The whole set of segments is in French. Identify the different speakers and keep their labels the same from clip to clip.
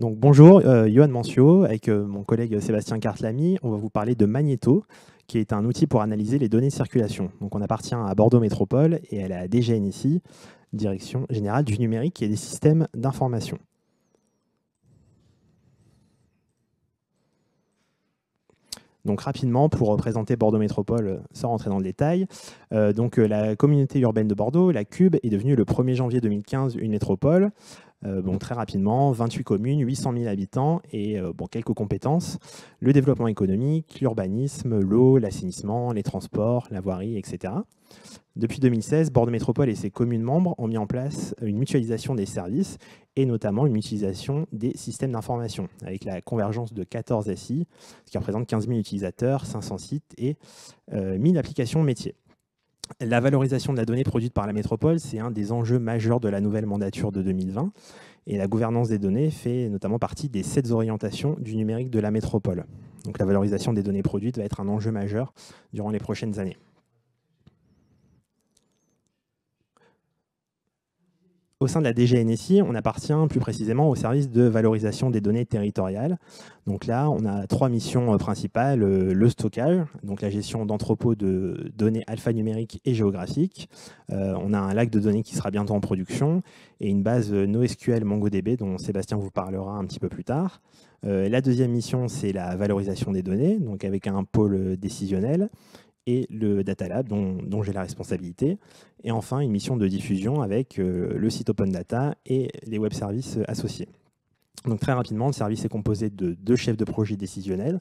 Speaker 1: Donc bonjour, Johan Mancio, avec mon collègue Sébastien Cartlamy, on va vous parler de Magneto, qui est un outil pour analyser les données de circulation. Donc on appartient à Bordeaux Métropole et à la DGNSI, Direction Générale du Numérique et des Systèmes d'Information. Donc rapidement, pour présenter Bordeaux Métropole sans rentrer dans le détail, la communauté urbaine de Bordeaux, la CUB, est devenue le 1er janvier 2015 une métropole. Très rapidement, 28 communes, 800 000 habitants et quelques compétences. Le développement économique, l'urbanisme, l'eau, l'assainissement, les transports, la voirie, etc. Depuis 2016, Bordeaux Métropole et ses communes membres ont mis en place une mutualisation des services et notamment une mutualisation des systèmes d'information avec la convergence de 14 SI, ce qui représente 15 000 utilisateurs, 500 sites et 1000 applications métiers. La valorisation de la donnée produite par la métropole, c'est un des enjeux majeurs de la nouvelle mandature de 2020. Et la gouvernance des données fait notamment partie des 7 orientations du numérique de la métropole. Donc la valorisation des données produites va être un enjeu majeur durant les prochaines années. Au sein de la DGNSI, on appartient plus précisément au service de valorisation des données territoriales. Donc là, on a 3 missions principales. Le stockage, donc la gestion d'entrepôts de données alphanumériques et géographiques. On a un lac de données qui sera bientôt en production et une base NoSQL MongoDB dont Sébastien vous parlera un petit peu plus tard. La deuxième mission, c'est la valorisation des données, donc avec un pôle décisionnel, et le Data Lab, dont j'ai la responsabilité. Et enfin, une mission de diffusion avec le site Open Data et les web services associés. Donc très rapidement, le service est composé de 2 chefs de projet décisionnels,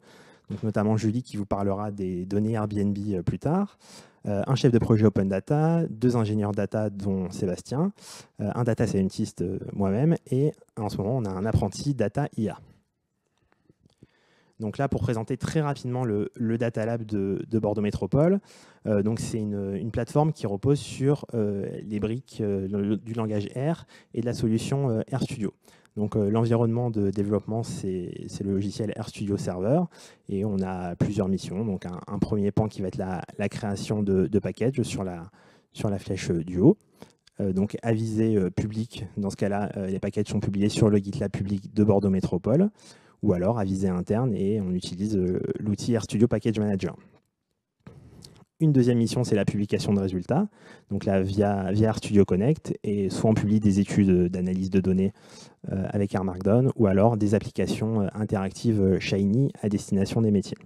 Speaker 1: donc notamment Julie qui vous parlera des données Airbnb plus tard, un chef de projet Open Data, 2 ingénieurs data dont Sébastien, un data scientist moi-même, et en ce moment, on a un apprenti data IA. Donc là, pour présenter très rapidement le Data Lab de Bordeaux Métropole, c'est une plateforme qui repose sur les briques du langage R et de la solution RStudio. Donc l'environnement de développement, c'est le logiciel RStudio Server et on a plusieurs missions. Donc un premier pan qui va être la création de packages sur la flèche du haut. Donc à visée publique, dans ce cas-là, les packages sont publiés sur le GitLab public de Bordeaux Métropole, ou alors à visée interne et on utilise l'outil RStudio Package Manager. Une deuxième mission, c'est la publication de résultats, donc là via RStudio Connect, et soit on publie des études d'analyse de données avec R Markdown, ou alors des applications interactives Shiny à destination des métiers.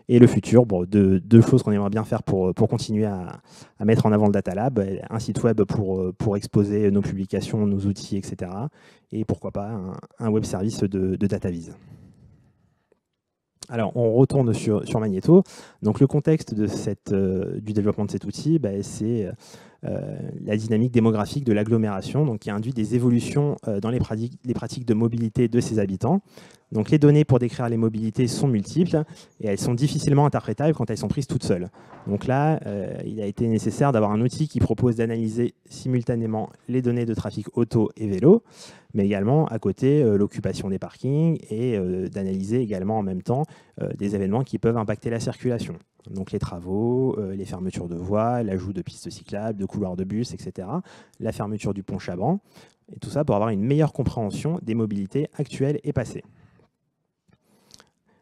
Speaker 1: Et le futur, deux choses qu'on aimerait bien faire pour continuer à mettre en avant le Data Lab, un site web pour exposer nos publications, nos outils, etc. Et pourquoi pas un web service de DataVis. Alors, on retourne sur Magneto. Donc, le contexte du développement de cet outil, c'est la dynamique démographique de l'agglomération, qui induit des évolutions dans les pratiques de mobilité de ses habitants. Donc, les données pour décrire les mobilités sont multiples et elles sont difficilement interprétables quand elles sont prises toutes seules. Donc là, il a été nécessaire d'avoir un outil qui propose d'analyser simultanément les données de trafic auto et vélo, mais également à côté l'occupation des parkings et d'analyser également en même temps des événements qui peuvent impacter la circulation. Donc les travaux, les fermetures de voies, l'ajout de pistes cyclables, de couloirs de bus, etc. La fermeture du pont Chabran, et tout ça pour avoir une meilleure compréhension des mobilités actuelles et passées.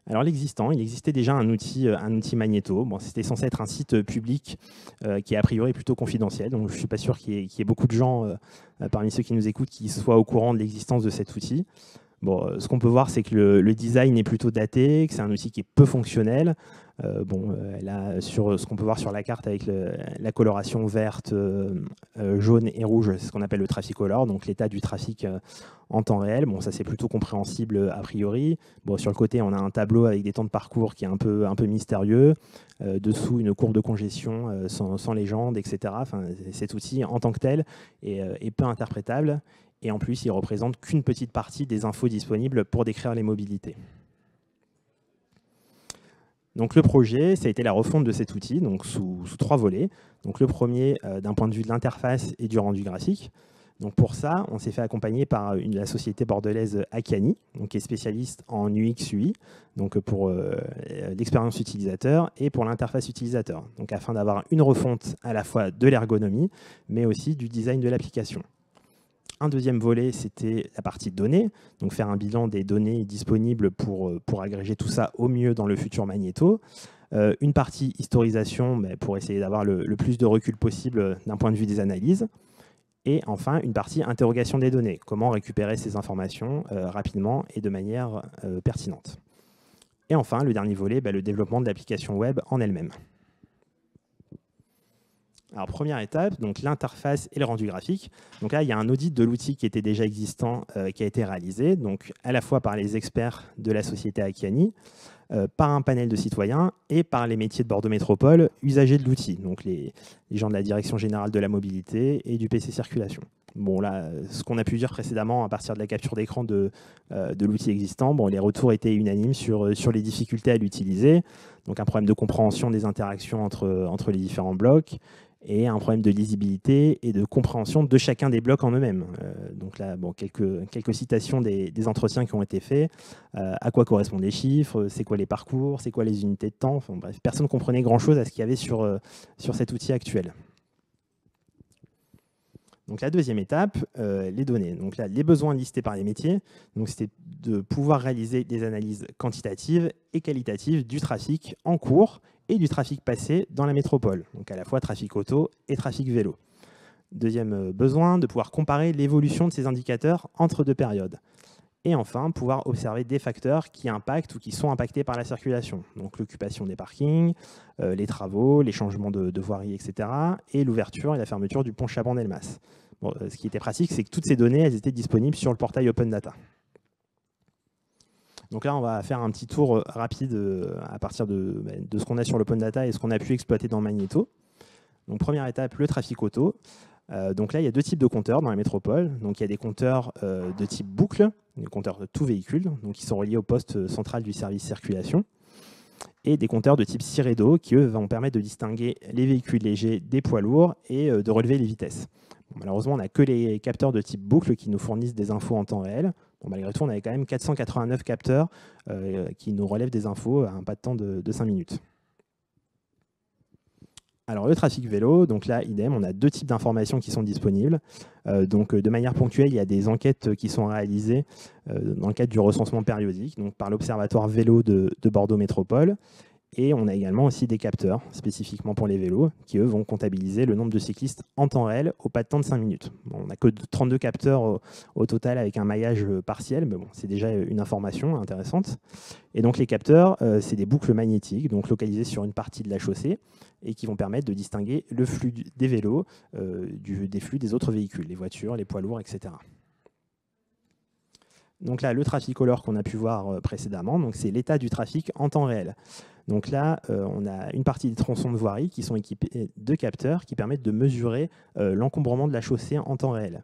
Speaker 1: Alors il existait déjà un outil Magneto. C'était censé être un site public qui est a priori plutôt confidentiel, donc je ne suis pas sûr qu'il y ait beaucoup de gens parmi ceux qui nous écoutent qui soient au courant de l'existence de cet outil. Ce qu'on peut voir, c'est que le design est plutôt daté, que c'est un outil qui est peu fonctionnel. Là, sur ce qu'on peut voir sur la carte avec la coloration verte, jaune et rouge, c'est ce qu'on appelle le trafficolor, donc l'état du trafic en temps réel. Ça c'est plutôt compréhensible a priori. Sur le côté, on a un tableau avec des temps de parcours qui est un peu mystérieux. Dessous, une courbe de congestion sans légende, etc. Cet outil, en tant que tel, est peu interprétable. Et en plus, il ne représente qu'une petite partie des infos disponibles pour décrire les mobilités. Donc le projet, ça a été la refonte de cet outil donc sous 3 volets. Donc le premier, d'un point de vue de l'interface et du rendu graphique. Donc pour ça, on s'est fait accompagner par la société bordelaise Akiani, qui est spécialiste en UX/UI, donc pour l'expérience utilisateur et pour l'interface utilisateur, donc afin d'avoir une refonte à la fois de l'ergonomie, mais aussi du design de l'application. Un deuxième volet, c'était la partie données, donc faire un bilan des données disponibles pour agréger tout ça au mieux dans le futur magnéto. Une partie historisation pour essayer d'avoir le plus de recul possible d'un point de vue des analyses. Et enfin, une partie interrogation des données, comment récupérer ces informations rapidement et de manière pertinente. Et enfin, le dernier volet, le développement de l'application web en elle-même. Alors, première étape, donc l'interface et le rendu graphique. Donc là, il y a un audit de l'outil qui était déjà existant, qui a été réalisé, donc à la fois par les experts de la société Akiani, par un panel de citoyens et par les métiers de Bordeaux Métropole, usagers de l'outil, donc les gens de la Direction Générale de la Mobilité et du PC Circulation. Bon, là, ce qu'on a pu dire précédemment à partir de la capture d'écran de l'outil existant, les retours étaient unanimes sur les difficultés à l'utiliser, donc un problème de compréhension des interactions entre les différents blocs, et un problème de lisibilité et de compréhension de chacun des blocs en eux-mêmes. Donc là, quelques citations des entretiens qui ont été faits. À quoi correspondent les chiffres? C'est quoi les parcours? C'est quoi les unités de temps? Enfin, bref, personne ne comprenait grand-chose à ce qu'il y avait sur cet outil actuel. Donc la deuxième étape, les données. Donc là, les besoins listés par les métiers, c'était de pouvoir réaliser des analyses quantitatives et qualitatives du trafic en cours et du trafic passé dans la métropole, donc à la fois trafic auto et trafic vélo. Deuxième besoin, de pouvoir comparer l'évolution de ces indicateurs entre deux périodes. Et enfin, pouvoir observer des facteurs qui impactent ou qui sont impactés par la circulation, donc l'occupation des parkings, les travaux, les changements de voirie, etc., et l'ouverture et la fermeture du pont Chaban-Delmas. Ce qui était pratique, c'est que toutes ces données elles étaient disponibles sur le portail Open Data. Donc là, on va faire un petit tour rapide à partir de ce qu'on a sur l'Open Data et ce qu'on a pu exploiter dans Magneto. Donc première étape, le trafic auto. Donc là, il y a deux types de compteurs dans la métropole. Donc il y a des compteurs de type boucle, des compteurs de tout véhicule, donc qui sont reliés au poste central du service circulation, et des compteurs de type Siredo qui, eux, vont permettre de distinguer les véhicules légers des poids lourds et de relever les vitesses. Malheureusement, on n'a que les capteurs de type boucle qui nous fournissent des infos en temps réel. Malgré tout, on avait quand même 489 capteurs qui nous relèvent des infos à un pas de temps de 5 minutes. Alors le trafic vélo, donc là, idem, on a deux types d'informations qui sont disponibles. Donc de manière ponctuelle, il y a des enquêtes qui sont réalisées dans le cadre du recensement périodique, donc par l'Observatoire vélo de Bordeaux Métropole. Et on a également aussi des capteurs, spécifiquement pour les vélos, qui, eux, vont comptabiliser le nombre de cyclistes en temps réel au pas de temps de 5 minutes. On n'a que 32 capteurs au total avec un maillage partiel, mais c'est déjà une information intéressante. Et donc les capteurs, c'est des boucles magnétiques, donc localisées sur une partie de la chaussée, et qui vont permettre de distinguer le flux des vélos des flux des autres véhicules, les voitures, les poids lourds, etc. Donc là, le Trafficolor qu'on a pu voir précédemment, c'est l'état du trafic en temps réel. Donc là, on a une partie des tronçons de voirie qui sont équipés de capteurs qui permettent de mesurer l'encombrement de la chaussée en temps réel.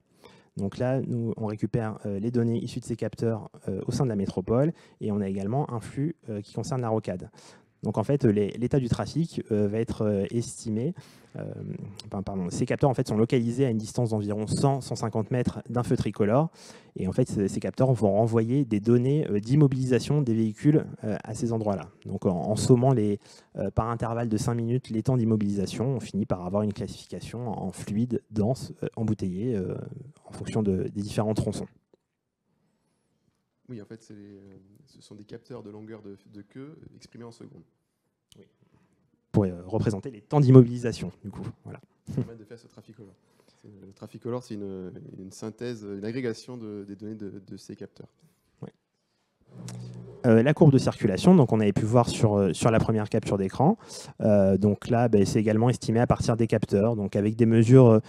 Speaker 1: Donc là, nous, on récupère les données issues de ces capteurs au sein de la métropole et on a également un flux qui concerne la rocade. Donc en fait, l'état du trafic va être estimé. Ces capteurs en fait, sont localisés à une distance d'environ 100-150 mètres d'un feu tricolore. Et en fait, ces capteurs vont renvoyer des données d'immobilisation des véhicules à ces endroits-là. Donc en sommant par intervalle de 5 minutes les temps d'immobilisation, on finit par avoir une classification en fluide, dense, embouteillé, en fonction des différents tronçons.
Speaker 2: Oui, en fait, ce sont des capteurs de longueur de queue exprimés en secondes.
Speaker 1: Oui. Pour représenter les temps d'immobilisation, du coup. Voilà.
Speaker 2: Ça permet de faire ce Trafficolor. Le Trafficolor, c'est une synthèse, une agrégation des données de ces capteurs.
Speaker 1: Oui. La courbe de circulation, donc on avait pu voir sur la première capture d'écran. Donc là, c'est également estimé à partir des capteurs, donc avec des mesures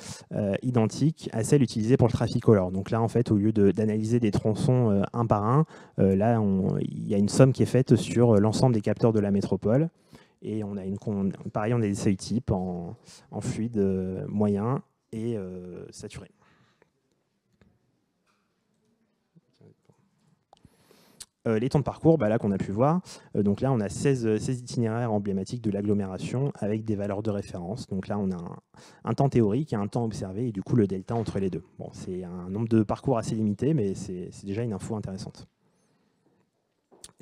Speaker 1: identiques à celles utilisées pour le Trafficolor. Donc là, en fait, au lieu d'analyser des tronçons un par un, là, il y a une somme qui est faite sur l'ensemble des capteurs de la métropole. Et on a pareil, on a des seuils types en fluide, moyen et saturé. Les temps de parcours, là qu'on a pu voir, donc là on a 16 itinéraires emblématiques de l'agglomération avec des valeurs de référence. Donc là on a un temps théorique et un temps observé et du coup le delta entre les deux. Bon, c'est un nombre de parcours assez limité, mais c'est déjà une info intéressante.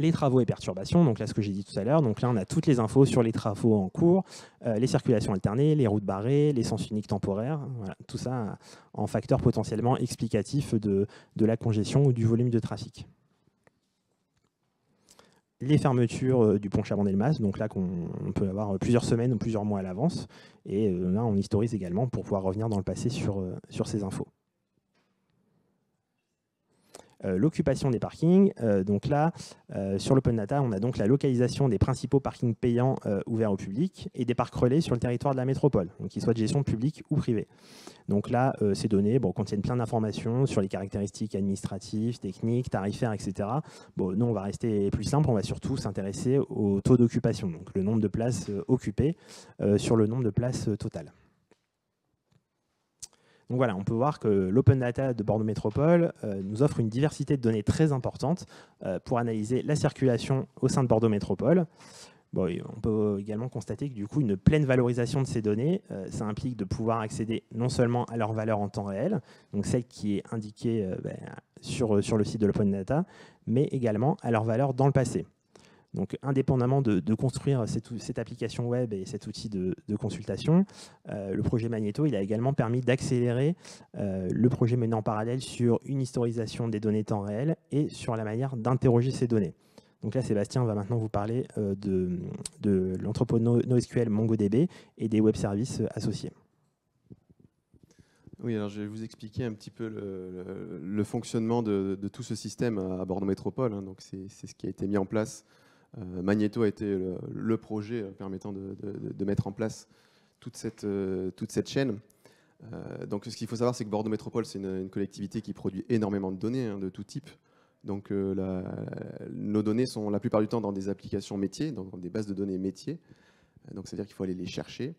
Speaker 1: Les travaux et perturbations, donc là ce que j'ai dit tout à l'heure, donc là on a toutes les infos sur les travaux en cours, les circulations alternées, les routes barrées, les sens uniques temporaires, voilà, tout ça en facteur potentiellement explicatif de la congestion ou du volume de trafic. Les fermetures du pont Chabandelmas, donc là qu'on peut avoir plusieurs semaines ou plusieurs mois à l'avance, et là on historise également pour pouvoir revenir dans le passé sur ces infos. L'occupation des parkings, donc là, sur l'Open Data, on a donc la localisation des principaux parkings payants ouverts au public et des parcs relais sur le territoire de la métropole, donc qu'ils soient de gestion publique ou privée. Donc là, ces données contiennent plein d'informations sur les caractéristiques administratives, techniques, tarifaires, etc. Bon, nous, on va rester plus simple, on va surtout s'intéresser au taux d'occupation, donc le nombre de places occupées sur le nombre de places totales. Donc voilà, on peut voir que l'Open Data de Bordeaux Métropole nous offre une diversité de données très importante pour analyser la circulation au sein de Bordeaux Métropole. Bon, on peut également constater que du coup, une pleine valorisation de ces données, ça implique de pouvoir accéder non seulement à leur valeur en temps réel, donc celle qui est indiquée sur le site de l'Open Data, mais également à leur valeur dans le passé. Donc, indépendamment de construire cette application web et cet outil de consultation, le projet Magnéto il a également permis d'accélérer le projet mené en parallèle sur une historisation des données temps réel et sur la manière d'interroger ces données. Donc là, Sébastien va maintenant vous parler de l'entrepôt NoSQL MongoDB et des web services associés.
Speaker 2: Oui, alors je vais vous expliquer un petit peu le fonctionnement de tout ce système à Bordeaux Métropole. Hein. Donc c'est ce qui a été mis en place. Magnéto a été le projet permettant de mettre en place toute cette chaîne. Donc ce qu'il faut savoir, c'est que Bordeaux Métropole, c'est une collectivité qui produit énormément de données hein, de tout type. Donc nos données sont la plupart du temps dans des applications métiers, dans des bases de données métiers. Donc c'est-à-dire qu'il faut aller les chercher.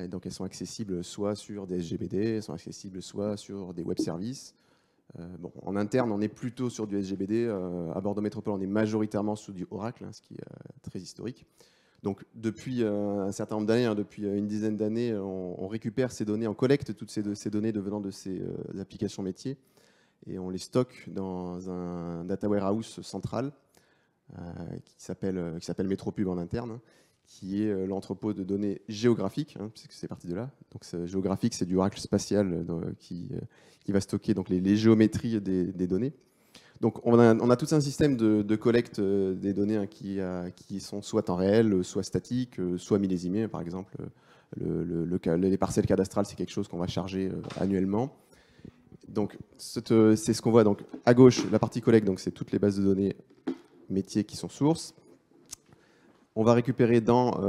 Speaker 2: Donc elles sont accessibles soit sur des SGBD, elles sont accessibles soit sur des web services. Bon, en interne, on est plutôt sur du SGBD. À Bordeaux Métropole, on est majoritairement sur du Oracle, hein, ce qui est très historique. Donc, depuis un certain nombre d'années, hein, depuis une dizaine d'années, on récupère ces données, on collecte toutes ces données devenant de ces applications métiers et on les stocke dans un data warehouse central qui s'appelle Métropub en interne, hein, qui est l'entrepôt de données géographiques, hein, puisque c'est parti de là. Donc, géographique, c'est du Oracle spatial qui va stocker donc, les géométries des données. Donc, on a tout un système de collecte des données hein, qui sont soit en réel, soit statiques, soit millésimées. Par exemple, les parcelles cadastrales, c'est quelque chose qu'on va charger annuellement. Donc, c'est ce qu'on voit. Donc, à gauche, la partie collecte, donc c'est toutes les bases de données métiers qui sont sources. On va récupérer dans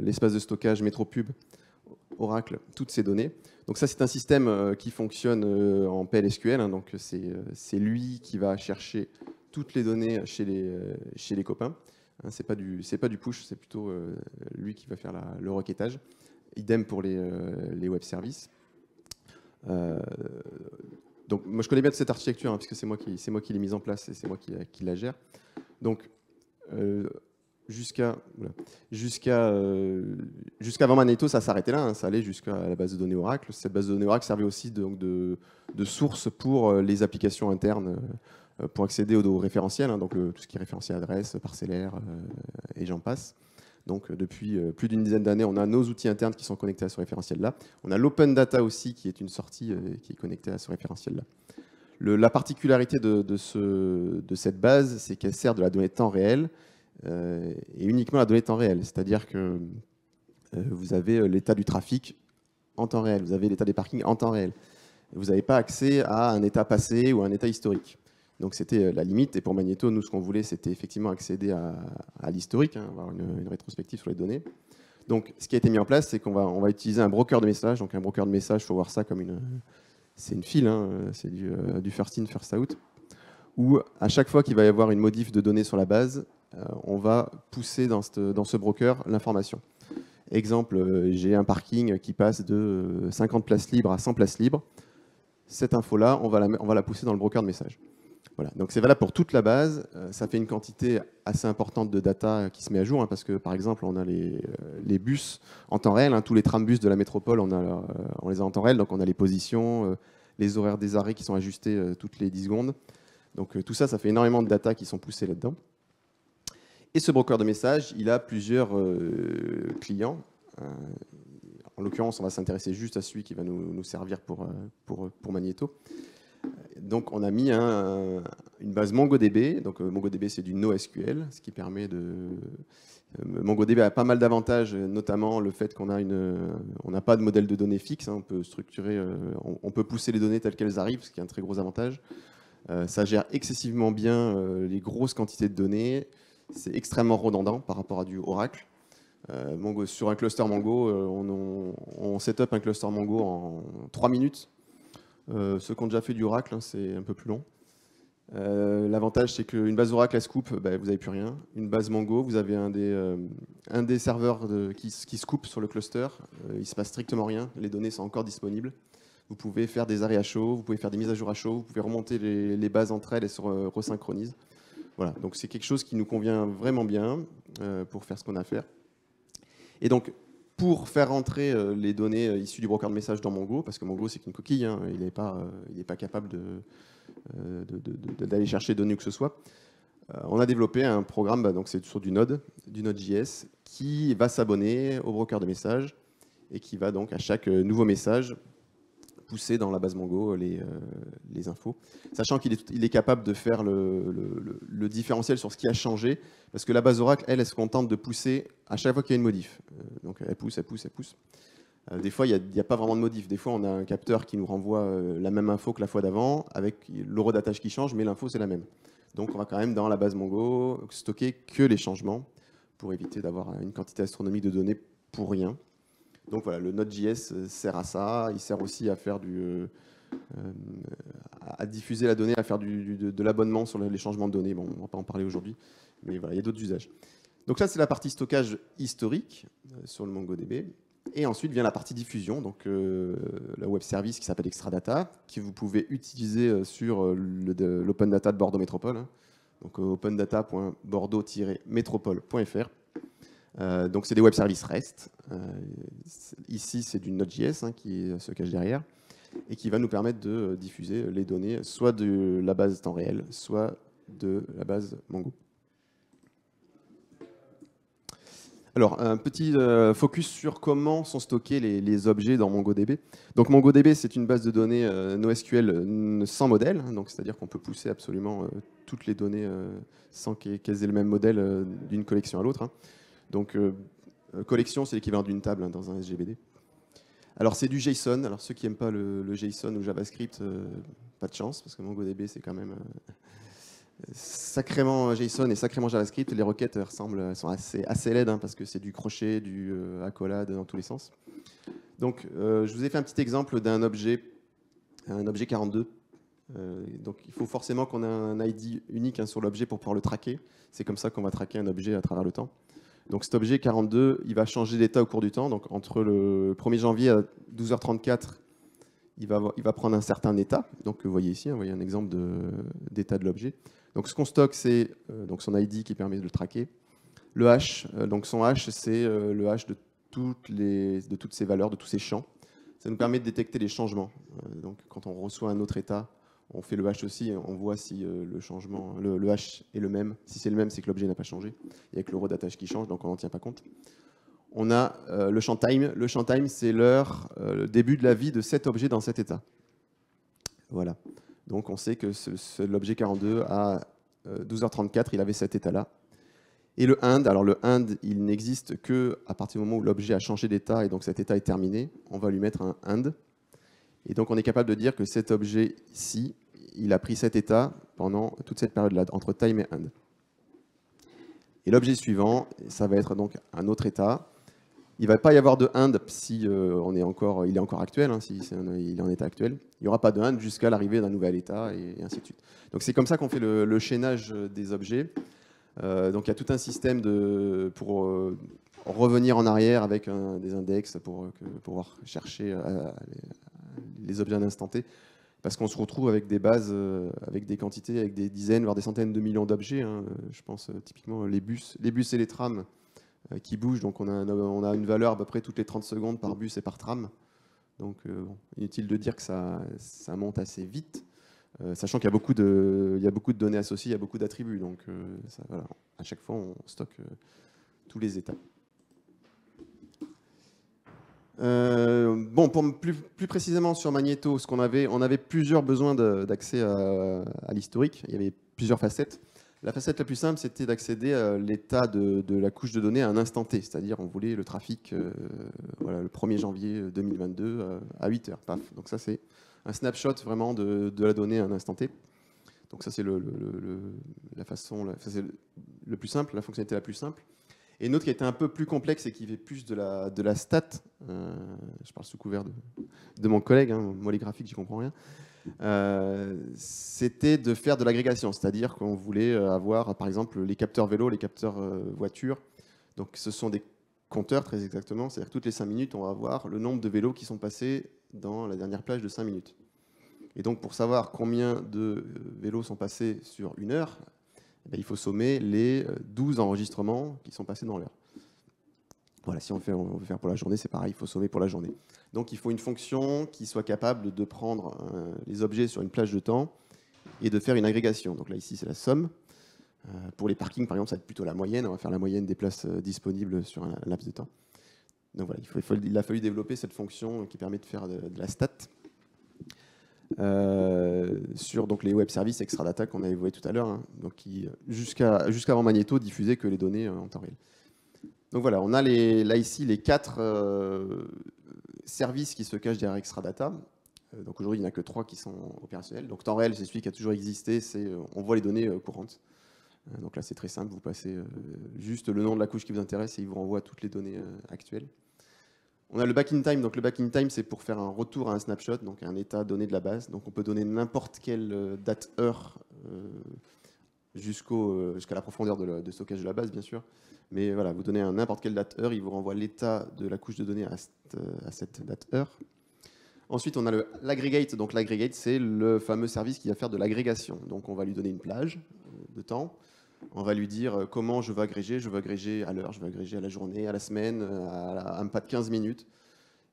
Speaker 2: l'espace de stockage Métropub Oracle toutes ces données. Donc ça, c'est un système qui fonctionne en PLSQL. Hein, donc c'est lui qui va chercher toutes les données chez les copains. Hein, c'est pas du push, c'est plutôt lui qui va faire le requêtage. Idem pour les web services. Donc moi, je connais bien cette architecture, hein, puisque c'est moi qui l'ai mise en place et c'est moi qui la gère. Donc jusqu'à avant Magnéto, ça s'arrêtait là, hein, ça allait jusqu'à la base de données Oracle. Cette base de données Oracle servait aussi donc de source pour les applications internes pour accéder aux référentiels, hein, donc tout ce qui est référentiel adresse, parcellaire et j'en passe. Donc depuis plus d'une dizaine d'années, on a nos outils internes qui sont connectés à ce référentiel-là. On a l'Open Data aussi qui est une sortie qui est connectée à ce référentiel-là. La particularité de cette base, c'est qu'elle sert de la donnée temps réel et uniquement la donnée temps réel. C'est-à-dire que vous avez l'état du trafic en temps réel, vous avez l'état des parkings en temps réel. Vous n'avez pas accès à un état passé ou à un état historique. Donc c'était la limite. Et pour Magnéto, nous, ce qu'on voulait, c'était effectivement accéder à l'historique, hein, avoir une rétrospective sur les données. Donc ce qui a été mis en place, c'est qu'on va utiliser un broker de messages. Donc un broker de messages, il faut voir ça comme c'est une file, hein, c'est du first in, first out, où à chaque fois qu'il va y avoir une modif de données sur la base, on va pousser dans ce broker l'information. Exemple, j'ai un parking qui passe de 50 places libres à 100 places libres. Cette info-là, on va la pousser dans le broker de message. Voilà. Donc c'est valable pour toute la base. Ça fait une quantité assez importante de data qui se met à jour, hein, parce que par exemple, on a les bus en temps réel, hein, tous les trambus de la métropole, on les a en temps réel. Donc on a les positions, les horaires des arrêts qui sont ajustés toutes les 10 secondes. Donc tout ça, ça fait énormément de data qui sont poussées là-dedans. Et ce broker de messages, il a plusieurs clients. En l'occurrence, on va s'intéresser juste à celui qui va nous servir pour Magneto. Donc, on a mis une base MongoDB. Donc, MongoDB, c'est du NoSQL, ce qui permet de... MongoDB a pas mal d'avantages, notamment le fait qu'on n'a pas de modèle de données fixe. On peut structurer, on peut pousser les données telles qu'elles arrivent, ce qui est un très gros avantage. Ça gère excessivement bien les grosses quantités de données. C'est extrêmement redondant par rapport à du Oracle. Sur un cluster Mongo, on set up un cluster Mongo en 3 minutes. Ceux qui ont déjà fait du Oracle, c'est un peu plus long. L'avantage, c'est qu'une base Oracle, elle se coupe, vous n'avez plus rien. Une base Mongo, vous avez un des serveurs qui se coupe sur le cluster. Il ne se passe strictement rien. Les données sont encore disponibles. Vous pouvez faire des arrêts à chaud, vous pouvez faire des mises à jour à chaud, vous pouvez remonter les bases entre elles et se resynchronise. Voilà, donc c'est quelque chose qui nous convient vraiment bien pour faire ce qu'on a à faire. Et donc, pour faire rentrer les données issues du broker de messages dans Mongo, parce que Mongo, c'est qu'une coquille, hein, il n'est pas capable d'aller chercher des données où que ce soit, on a développé un programme, donc c'est sur du Node.js, qui va s'abonner au broker de messages et qui va donc à chaque nouveau message pousser dans la base Mongo les infos, sachant qu'il est capable de faire le différentiel sur ce qui a changé, parce que la base Oracle, elle se contente de pousser à chaque fois qu'il y a une modif. Donc elle pousse, elle pousse, elle pousse. Des fois, il n'y a pas vraiment de modif. Des fois, on a un capteur qui nous renvoie la même info que la fois d'avant, avec l'eurodatage qui change, mais l'info, c'est la même. Donc on va quand même dans la base Mongo stocker que les changements, pour éviter d'avoir une quantité astronomique de données pour rien. Donc voilà, le Node.js sert à ça. Il sert aussi à faire à diffuser la donnée, à faire de l'abonnement sur les changements de données. Bon, on ne va pas en parler aujourd'hui, mais voilà, il y a d'autres usages. Donc ça, c'est la partie stockage historique sur le MongoDB. Et ensuite vient la partie diffusion, donc la web service qui s'appelle Extradata, que vous pouvez utiliser sur l'Open Data de Bordeaux Métropole. Hein. Donc opendata.bordeaux-métropole.fr. Donc c'est des web services REST. Ici, c'est du Node.js qui se cache derrière et qui va nous permettre de diffuser les données soit de la base temps réel, soit de la base Mongo. Alors, un petit focus sur comment sont stockés les objets dans MongoDB. Donc MongoDB, c'est une base de données NoSQL sans modèle, donc c'est-à-dire qu'on peut pousser absolument toutes les données sans qu'elles aient le même modèle d'une collection à l'autre. Hein. Donc, collection, c'est l'équivalent d'une table dans un SGBD. Alors, c'est du JSON. Alors, ceux qui n'aiment pas le JSON ou JavaScript, pas de chance, parce que MongoDB, c'est quand même sacrément JSON et sacrément JavaScript. Les requêtes sont assez laides, hein, parce que c'est du crochet, du accolade dans tous les sens. Donc, je vous ai fait un petit exemple d'un objet 42. Donc, il faut forcément qu'on ait un ID unique sur l'objet pour pouvoir le traquer. C'est comme ça qu'on va traquer un objet à travers le temps. Donc cet objet 42, il va changer d'état au cours du temps. Donc entre le 1er janvier à 12h34, il va prendre un certain état. Donc vous voyez ici, vous voyez un exemple d'état de l'objet. Donc ce qu'on stocke, c'est donc son ID qui permet de le traquer. Le hash, donc son hash, c'est le hash de toutes ces valeurs, de tous ces champs. Ça nous permet de détecter les changements. Donc quand on reçoit un autre état, on fait le hash aussi, on voit si le hash est le même. Si c'est le même, c'est que l'objet n'a pas changé. Et avec l'eurodatage qui change, donc on n'en tient pas compte. On a le champ time. Le champ time, c'est l'heure, le début de la vie de cet objet dans cet état. Voilà. Donc on sait que l'objet 42, à 12h34, il avait cet état-là. Et le end, alors le end, il n'existe qu'à partir du moment où l'objet a changé d'état et donc cet état est terminé. On va lui mettre un end. Et donc, on est capable de dire que cet objet-ci, il a pris cet état pendant toute cette période-là, entre time et end. Et l'objet suivant, ça va être donc un autre état. Il ne va pas y avoir de end si il est encore actuel, hein, si il est en état actuel. Il n'y aura pas de end jusqu'à l'arrivée d'un nouvel état et ainsi de suite. Donc, c'est comme ça qu'on fait le chaînage des objets. Donc, il y a tout un système pour revenir en arrière avec des index pour pouvoir chercher les objets à un instant T, parce qu'on se retrouve avec des bases, avec des quantités, avec des dizaines, voire des centaines de millions d'objets. Hein. Je pense typiquement les bus et les trams qui bougent. Donc on a une valeur à peu près toutes les 30 secondes par bus et par tram. Donc inutile de dire que ça monte assez vite. sachant qu'il y a beaucoup de données associées, il y a beaucoup d'attributs. Donc, voilà, à chaque fois, on stocke tous les états. Bon, plus précisément sur Magneto, on avait plusieurs besoins d'accès à l'historique. Il y avait plusieurs facettes. La facette la plus simple, c'était d'accéder à l'état de la couche de données à un instant T, c'est-à-dire on voulait le trafic voilà, le 1er janvier 2022 à 8 heures. Paf. Donc ça, c'est un snapshot vraiment de la donnée à un instant T. Donc ça, c'est la façon, c'est le plus simple, la fonctionnalité la plus simple. Et une autre qui était un peu plus complexe et qui fait plus de la stat, je parle sous couvert de mon collègue, hein, moi les graphiques, j'y comprends rien, c'était de faire de l'agrégation, c'est-à-dire qu'on voulait avoir par exemple les capteurs vélo, les capteurs voitures. Donc ce sont des compteurs très exactement, c'est-à-dire que toutes les 5 minutes, on va avoir le nombre de vélos qui sont passés dans la dernière plage de 5 minutes. Et donc pour savoir combien de vélos sont passés sur une heure, il faut sommer les 12 enregistrements qui sont passés dans l'heure. Voilà, si on veut faire pour la journée, c'est pareil, il faut sommer pour la journée. Donc il faut une fonction qui soit capable de prendre les objets sur une plage de temps et de faire une agrégation. Donc là, ici, c'est la somme. Pour les parkings, par exemple, ça va être plutôt la moyenne. On va faire la moyenne des places disponibles sur un laps de temps. Donc voilà, il a fallu développer cette fonction qui permet de faire de la stat. Sur donc, les web services Extradata qu'on a évoqué tout à l'heure, hein, donc qui jusqu'avant Magneto diffusaient que les données en temps réel. Donc voilà, on a là ici les 4 services qui se cachent derrière Extradata. Donc aujourd'hui, il n'y en a que 3 qui sont opérationnels. Donc temps réel, c'est celui qui a toujours existé, on voit les données courantes. Donc là, c'est très simple, vous passez juste le nom de la couche qui vous intéresse et il vous renvoie toutes les données actuelles. On a le back in time. Donc le back in time, c'est pour faire un retour à un snapshot, donc un état donné de la base. Donc on peut donner n'importe quelle date-heure jusqu'à la profondeur de stockage de la base, bien sûr. Mais voilà, vous donnez n'importe quelle date-heure, il vous renvoie l'état de la couche de données à cette date-heure. Ensuite, on a l'aggregate. Donc l'aggregate, c'est le fameux service qui va faire de l'agrégation. Donc on va lui donner une plage de temps. On va lui dire comment je veux agréger. Je veux agréger à l'heure, je veux agréger à la journée, à la semaine, à un pas de 15 minutes.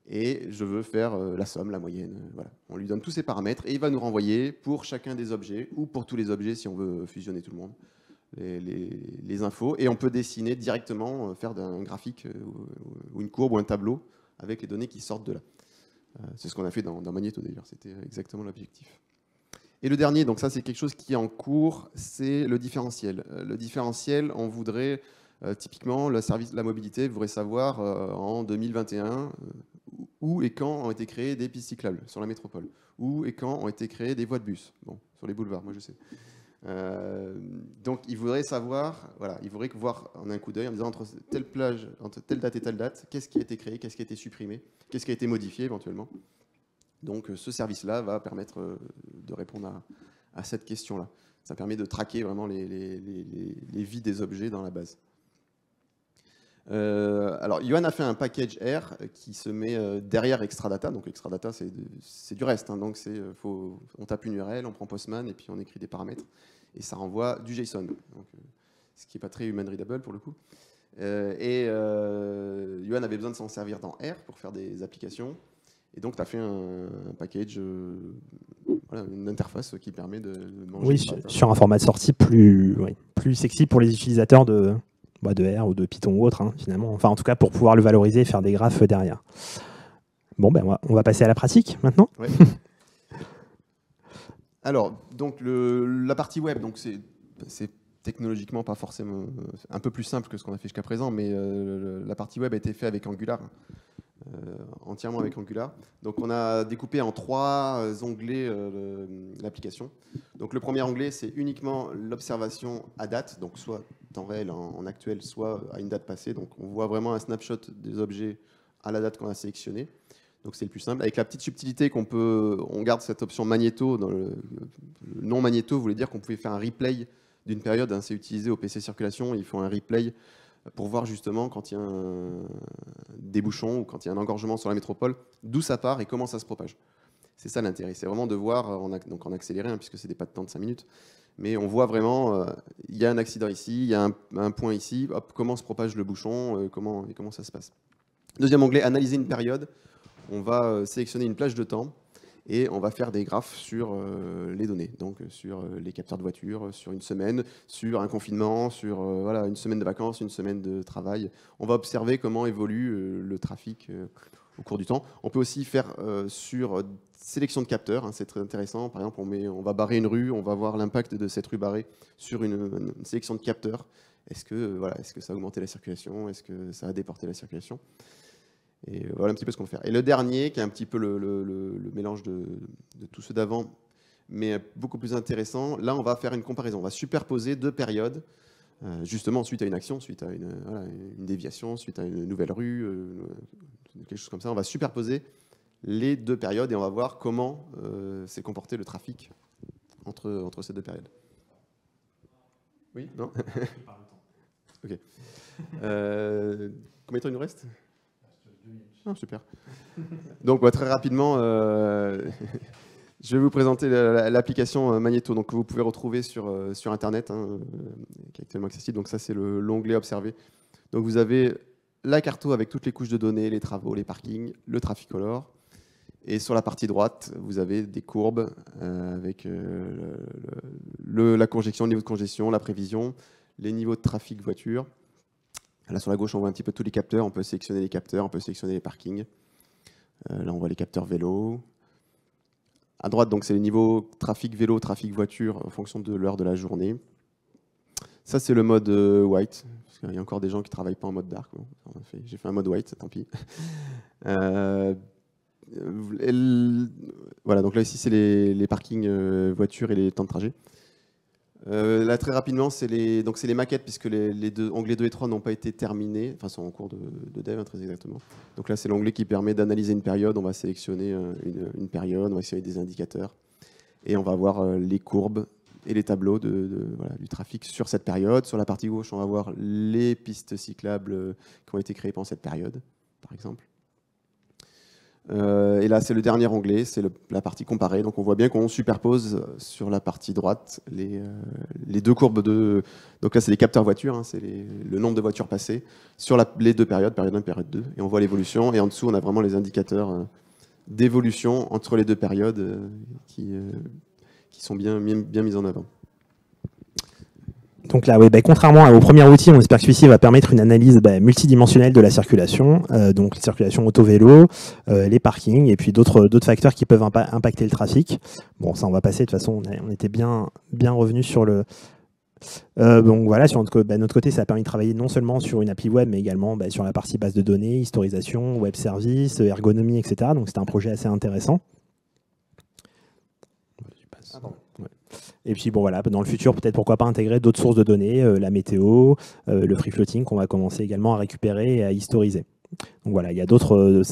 Speaker 2: Et je veux faire la somme, la moyenne. Voilà. On lui donne tous ces paramètres et il va nous renvoyer pour chacun des objets ou pour tous les objets si on veut fusionner tout le monde, les infos. Et on peut dessiner directement, faire un graphique ou une courbe ou un tableau avec les données qui sortent de là. C'est ce qu'on a fait dans Magneto d'ailleurs. C'était exactement l'objectif. Et le dernier, donc ça c'est quelque chose qui est en cours, c'est le différentiel. Le différentiel, on voudrait, typiquement, le service de la mobilité voudrait savoir en 2021 où et quand ont été créées des pistes cyclables sur la métropole, où et quand ont été créées des voies de bus, bon, sur les boulevards, moi je sais. Donc il voudrait savoir, voilà, il voudrait voir en un coup d'œil en disant entre telle plage, entre telle date et telle date, qu'est-ce qui a été créé, qu'est-ce qui a été supprimé, qu'est-ce qui a été modifié éventuellement. Donc ce service-là va permettre de répondre à cette question-là. Ça permet de traquer vraiment les vies des objets dans la base. Alors, Yoann a fait un package R qui se met derrière Extradata. Donc Extradata, c'est du reste. Hein. Donc on tape une URL, on prend Postman et puis on écrit des paramètres. Et ça renvoie du JSON. Donc, ce qui n'est pas très human readable pour le coup. Yoann avait besoin de s'en servir dans R pour faire des applications. Et donc, tu as fait un package, voilà, une interface qui permet de manger.
Speaker 1: Oui, sur un format de sortie plus sexy pour les utilisateurs de R ou de Python ou autre, hein, finalement. Enfin, en tout cas, pour pouvoir le valoriser et faire des graphes derrière. Bon, ben, on va passer à la pratique maintenant.
Speaker 2: Ouais. Alors, donc, la partie web, donc c'est technologiquement pas forcément un peu plus simple que ce qu'on a fait jusqu'à présent, mais la partie web a été faite avec Angular. Entièrement avec Angular. Donc on a découpé en 3 onglets l'application. Donc le premier onglet, c'est uniquement l'observation à date, donc soit temps réel en actuel, soit à une date passée. Donc on voit vraiment un snapshot des objets à la date qu'on a sélectionnée. Donc c'est le plus simple. Avec la petite subtilité on garde cette option magnéto. Dans le nom magnéto voulait dire qu'on pouvait faire un replay d'une période. Hein, c'est utilisé au PC circulation. Ils font un replay pour voir justement quand il y a des bouchons ou quand il y a un engorgement sur la métropole, d'où ça part et comment ça se propage. C'est ça l'intérêt, c'est vraiment de voir, donc en accéléré, hein, puisque c'est des pas de temps de 5 minutes, mais on voit vraiment, il y a un accident ici, il y a un point ici, hop, comment se propage le bouchon, comment ça se passe. Deuxième onglet, analyser une période. On va sélectionner une plage de temps et on va faire des graphes sur les données, donc sur les capteurs de voitures, sur une semaine, sur un confinement, sur voilà, une semaine de vacances, une semaine de travail. On va observer comment évolue le trafic au cours du temps. On peut aussi faire sur sélection de capteurs, hein, c'est très intéressant. Par exemple, on va barrer une rue, on va voir l'impact de cette rue barrée sur une sélection de capteurs. Est-ce que ça a augmenté la circulation? Est-ce que ça a déporté la circulation? Et voilà un petit peu ce qu'on va faire. Et le dernier, qui est un petit peu le mélange de tous ceux d'avant, mais beaucoup plus intéressant, là, on va faire une comparaison. On va superposer deux périodes, justement, suite à une action, suite à une déviation, suite à une nouvelle rue, quelque chose comme ça. On va superposer les deux périodes et on va voir comment s'est comporté le trafic entre ces deux périodes. Oui? Non? Ok. Combien de temps il nous reste? Ah, super. Donc très rapidement, je vais vous présenter l'application Magneto, donc, que vous pouvez retrouver sur Internet, hein, qui est actuellement accessible. Donc ça, c'est l'onglet Observer. Donc vous avez la carto avec toutes les couches de données, les travaux, les parkings, le Trafficolor. Et sur la partie droite, vous avez des courbes avec la congestion, le niveau de congestion, la prévision, les niveaux de trafic voiture. Là, sur la gauche, on voit un petit peu tous les capteurs. On peut sélectionner les capteurs, on peut sélectionner les parkings. Là, on voit les capteurs vélo. À droite, donc, c'est les niveaux trafic vélo, trafic voiture en fonction de l'heure de la journée. Ça, c'est le mode white. Parce qu'il y a encore des gens qui ne travaillent pas en mode dark. Bon, j'ai fait un mode white, tant pis. Voilà, donc là, ici, c'est les parkings voitures et les temps de trajet. Là, très rapidement, c'est les maquettes, puisque les onglets 2 et 3 n'ont pas été terminés, enfin sont en cours de dev, hein, très exactement. Donc là, c'est l'onglet qui permet d'analyser une période. On va sélectionner une période, on va sélectionner des indicateurs, et on va voir les courbes et les tableaux du trafic sur cette période. Sur la partie gauche, on va voir les pistes cyclables qui ont été créées pendant cette période, par exemple. Et là, c'est le dernier onglet, c'est la partie comparée. Donc on voit bien qu'on superpose sur la partie droite les deux courbes de... Donc là, c'est les capteurs voitures, hein, c'est le nombre de voitures passées sur les deux périodes, période 1 et période 2. Et on voit l'évolution. Et en dessous, on a vraiment les indicateurs d'évolution entre les deux périodes qui sont bien mis en avant.
Speaker 1: Donc là, oui, contrairement au premier outil, on espère que celui-ci va permettre une analyse multidimensionnelle de la circulation, donc la circulation auto-vélo, les parkings et puis d'autres facteurs qui peuvent impacter le trafic. Bon, ça on va passer, de toute façon, on était bien revenu sur le... donc voilà, sur notre côté, ça a permis de travailler non seulement sur une appli web, mais également sur la partie base de données, historisation, web service, ergonomie, etc. Donc c'était un projet assez intéressant. Et puis bon voilà, dans le futur, peut-être pourquoi pas intégrer d'autres sources de données, la météo, le free floating qu'on va commencer également à récupérer et à historiser. Donc voilà, il y a d'autres,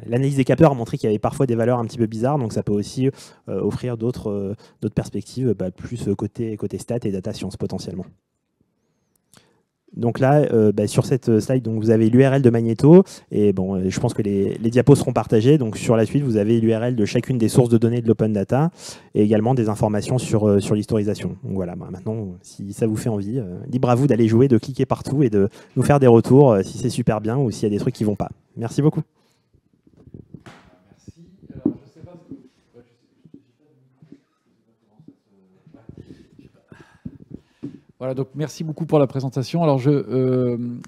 Speaker 1: l'analyse des capteurs a montré qu'il y avait parfois des valeurs un petit peu bizarres, donc ça peut aussi offrir d'autres perspectives, plus côté stats et data science potentiellement. Donc là, sur cette slide, donc vous avez l'URL de Magneto, et bon, je pense que les diapos seront partagés. Donc sur la suite, vous avez l'URL de chacune des sources de données de l'open data, et également des informations sur l'historisation. Donc voilà, maintenant, si ça vous fait envie, libre à vous d'aller jouer, de cliquer partout et de nous faire des retours si c'est super bien ou s'il y a des trucs qui ne vont pas. Merci beaucoup.
Speaker 3: Voilà, donc merci beaucoup pour la présentation. Alors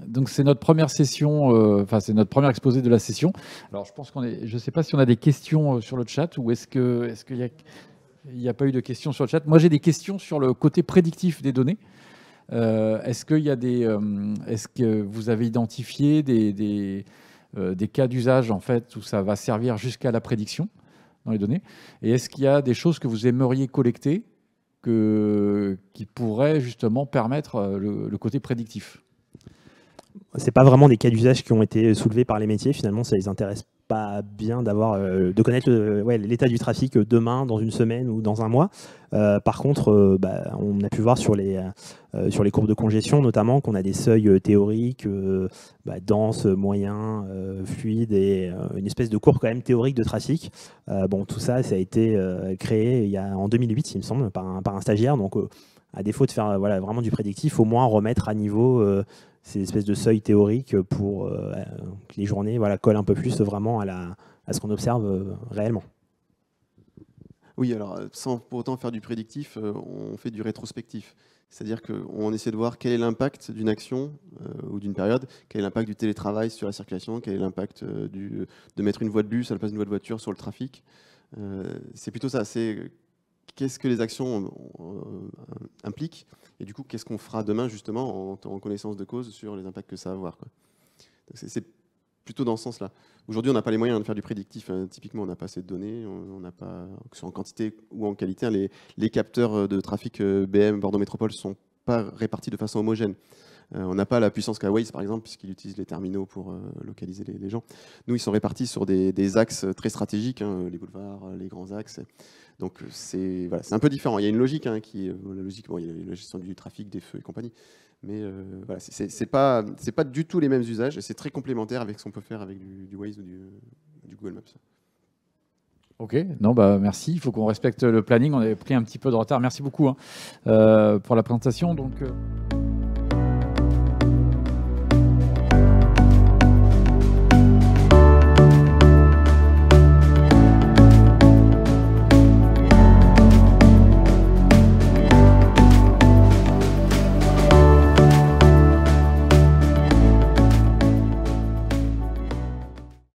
Speaker 3: donc c'est notre première session, c'est notre premier exposé de la session. Alors je ne sais pas si on a des questions sur le chat ou est-ce qu'il n'y a pas eu de questions sur le chat. Moi j'ai des questions sur le côté prédictif des données. Est-ce que vous avez identifié des cas d'usage en fait où ça va servir jusqu'à la prédiction dans les données? Et est-ce qu'il y a des choses que vous aimeriez collecter qui pourrait justement permettre le côté prédictif?
Speaker 1: C'est pas vraiment des cas d'usage qui ont été soulevés par les métiers. Finalement, ça les intéresse pas bien de connaître l'état du trafic demain, dans une semaine ou dans un mois. Par contre, on a pu voir sur les courbes de congestion, notamment, qu'on a des seuils théoriques, denses, moyens, fluides, et une espèce de courbe quand même théorique de trafic. Tout ça, ça a été créé en 2008, il me semble, par un stagiaire. Donc, à défaut de faire vraiment du prédictif, au moins remettre à niveau ces espèces de seuils théoriques pour que les journées collent un peu plus vraiment à ce qu'on observe réellement.
Speaker 2: Oui, alors sans pour autant faire du prédictif, on fait du rétrospectif. C'est-à-dire qu'on essaie de voir quel est l'impact d'une action ou d'une période, quel est l'impact du télétravail sur la circulation, quel est l'impact de mettre une voie de bus à la place d'une voie de voiture sur le trafic. C'est plutôt ça, c'est qu'est-ce que les actions impliquent et du coup qu'est-ce qu'on fera demain justement en connaissance de cause sur les impacts que ça va avoir, quoi. C'est plutôt dans ce sens-là. Aujourd'hui, on n'a pas les moyens de faire du prédictif. Typiquement, on n'a pas assez de données, on n'a pas, que ce soit en quantité ou en qualité. Les capteurs de trafic BM Bordeaux Métropole ne sont pas répartis de façon homogène. On n'a pas la puissance qu'a Waze, par exemple, puisqu'il utilise les terminaux pour localiser les gens. Nous, ils sont répartis sur des axes très stratégiques, hein, les boulevards, les grands axes. Donc, c'est voilà, un peu différent. Il y a une logique, hein, la logique, bon, il y a la gestion du trafic, des feux et compagnie. Mais voilà, c'est pas du tout les mêmes usages et c'est très complémentaire avec ce qu'on peut faire avec du Waze ou du Google Maps.
Speaker 3: Ok, non, bah merci. Il faut qu'on respecte le planning. On avait pris un petit peu de retard. Merci beaucoup pour la présentation. Donc